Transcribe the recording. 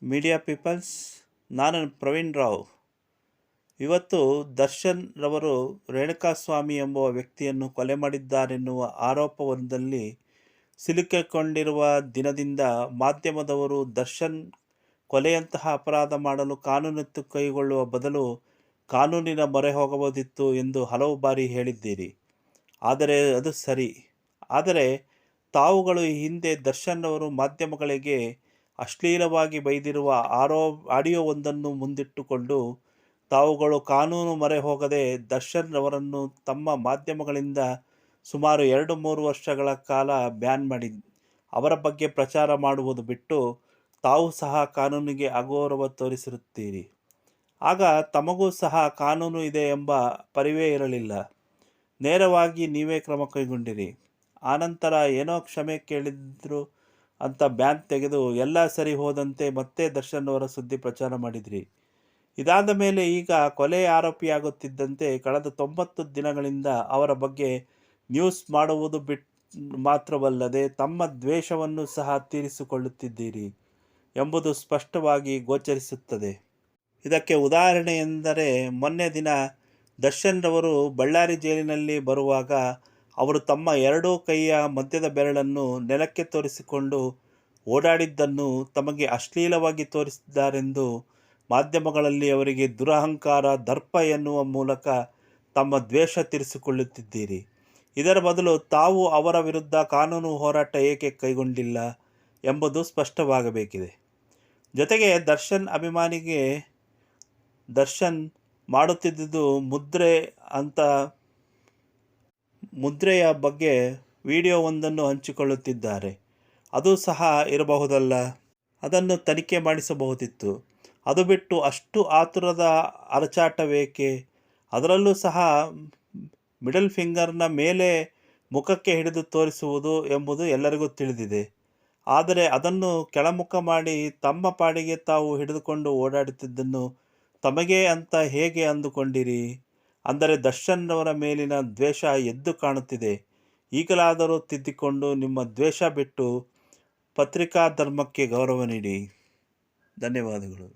Media people's, ನಾನು ಪ್ರವೀಣ್ ರಾವ್. ಇವತ್ತು ದರ್ಶನ್ ರವರು ರೇಣುಕಾಸ್ವಾಮಿ ಎಂಬುವ ವ್ಯಕ್ತಿಯನ್ನು ಕೊಲೆ ಮಾಡಿದ್ದಾರೆನ್ನುವ ಆರೋಪವೊಂದರಲ್ಲಿ ಸಿಲುಕಿಕೊಂಡಿರುವ ದಿನದಿಂದ ಮಾಧ್ಯಮದವರು ದರ್ಶನ್ ಕೊಲೆಯಂತಹ ಅಪರಾಧ ಮಾಡಲು ಕಾನೂನು ಕೈಗೊಳ್ಳುವ ಬದಲು ಕಾನೂನಿನ ಮೊರೆ ಹೋಗಬಹುದಿತ್ತು ಎಂದು ಹಲವು ಬಾರಿ ಹೇಳಿದ್ದೀರಿ. ಆದರೆ ಅದು ಸರಿ. ಆದರೆ ತಾವುಗಳು ಈ ಹಿಂದೆ ದರ್ಶನ್ ರವರು ಮಾಧ್ಯಮಗಳಿಗೆ ಅಶ್ಲೀಲವಾಗಿ ಬೈದಿರುವ ಆಡಿಯೋವೊಂದನ್ನು ಮುಂದಿಟ್ಟುಕೊಂಡು ತಾವುಗಳು ಕಾನೂನು ಮೊರೆ ಹೋಗದೆ ದರ್ಶನ್ ರವರನ್ನು ತಮ್ಮ ಮಾಧ್ಯಮಗಳಿಂದ ಸುಮಾರು 2-3 ವರ್ಷಗಳ ಕಾಲ ಬ್ಯಾನ್ ಮಾಡಿ ಅವರ ಬಗ್ಗೆ ಪ್ರಚಾರ ಮಾಡುವುದು ಬಿಟ್ಟು ತಾವು ಸಹ ಕಾನೂನಿಗೆ ಅಗೌರವ ತೋರಿಸಿರುತ್ತೀರಿ. ಆಗ ತಮಗೂ ಸಹ ಕಾನೂನು ಇದೆ ಎಂಬ ಪರಿವೇ ಇರಲಿಲ್ಲ. ನೇರವಾಗಿ ನೀವೇ ಕ್ರಮ ಕೈಗೊಂಡಿರಿ. ಆನಂತರ ಏನೋ ಕ್ಷಮೆ ಕೇಳಿದ್ರು ಅಂತ ಬ್ಯಾನ್ ತೆಗೆದು ಎಲ್ಲ ಸರಿ ಹೋದಂತೆ ಮತ್ತೆ ದರ್ಶನ್ ಅವರ ಸುದ್ದಿ ಪ್ರಚಾರ ಮಾಡಿದ್ರಿ. ಇದಾದ ಮೇಲೆ ಈಗ ಕೊಲೆ ಆರೋಪಿಯಾಗುತ್ತಿದ್ದಂತೆ ಕಳೆದ 90 ದಿನಗಳಿಂದ ಅವರ ಬಗ್ಗೆ ನ್ಯೂಸ್ ಮಾಡುವುದು ಮಾತ್ರವಲ್ಲದೆ ತಮ್ಮ ದ್ವೇಷವನ್ನು ಸಹ ತೀರಿಸಿಕೊಳ್ಳುತ್ತಿದ್ದೀರಿ ಎಂಬುದು ಸ್ಪಷ್ಟವಾಗಿ ಗೋಚರಿಸುತ್ತದೆ. ಇದಕ್ಕೆ ಉದಾಹರಣೆ ಎಂದರೆ ಮೊನ್ನೆ ದಿನ ದರ್ಶನ್ ರವರು ಬಳ್ಳಾರಿ ಜೈಲಿನಲ್ಲಿ ಬರುವಾಗ ಅವರು ತಮ್ಮ ಎರಡೂ ಕೈಯ ಮಧ್ಯದ ಬೆರಳನ್ನು ನೆಲಕ್ಕೆ ತೋರಿಸಿಕೊಂಡು ಓಡಾಡಿದ್ದನ್ನು ತಮಗೆ ಅಶ್ಲೀಲವಾಗಿ ತೋರಿಸಿದ್ದಾರೆಂದು ಮಾಧ್ಯಮಗಳಲ್ಲಿ ಅವರಿಗೆ ದುರಹಂಕಾರ, ದರ್ಪ ಎನ್ನುವ ಮೂಲಕ ತಮ್ಮ ದ್ವೇಷ ತೀರಿಸಿಕೊಳ್ಳುತ್ತಿದ್ದೀರಿ. ಇದರ ಬದಲು ತಾವು ಅವರ ವಿರುದ್ಧ ಕಾನೂನು ಹೋರಾಟ ಏಕೆ ಕೈಗೊಂಡಿಲ್ಲ ಎಂಬುದು ಸ್ಪಷ್ಟವಾಗಬೇಕಿದೆ. ಜೊತೆಗೆ ದರ್ಶನ್ ಅಭಿಮಾನಿಗೆ ದರ್ಶನ್ ಮಾಡುತ್ತಿದ್ದುದು ಮುದ್ರೆಯ ಬಗ್ಗೆ ವಿಡಿಯೋವೊಂದನ್ನು ಹಂಚಿಕೊಳ್ಳುತ್ತಿದ್ದಾರೆ. ಅದು ಸಹ ಇರಬಹುದಲ್ಲ. ಅದನ್ನು ತನಿಖೆ ಮಾಡಿಸಬಹುದಿತ್ತು. ಅದು ಬಿಟ್ಟು ಅಷ್ಟು ಆತುರದ ಅರಚಾಟವೇಕೆ? ಅದರಲ್ಲೂ ಸಹ ಮಿಡಲ್ ಫಿಂಗರ್ನ ಮೇಲೆ ಮುಖಕ್ಕೆ ಹಿಡಿದು ತೋರಿಸುವುದು ಎಂಬುದು ಎಲ್ಲರಿಗೂ ತಿಳಿದಿದೆ. ಆದರೆ ಅದನ್ನು ಕೆಳಮುಖ ಮಾಡಿ ತಮ್ಮ ಪಾಡಿಗೆ ತಾವು ಹಿಡಿದುಕೊಂಡು ಓಡಾಡುತ್ತಿದ್ದನ್ನು ತಮಗೇ ಅಂತ ಹೇಗೆ ಅಂದುಕೊಂಡಿರಿ? ಅಂದರೆ ದರ್ಶನ್ ರವರ ಮೇಲಿನ ದ್ವೇಷ ಎದ್ದು ಕಾಣುತ್ತಿದೆ. ಈಗಲಾದರೂ ತಿದ್ದಿಕೊಂಡು ನಿಮ್ಮ ದ್ವೇಷ ಬಿಟ್ಟು ಪತ್ರಿಕಾ ಧರ್ಮಕ್ಕೆ ಗೌರವ ನೀಡಿ. ಧನ್ಯವಾದಗಳು.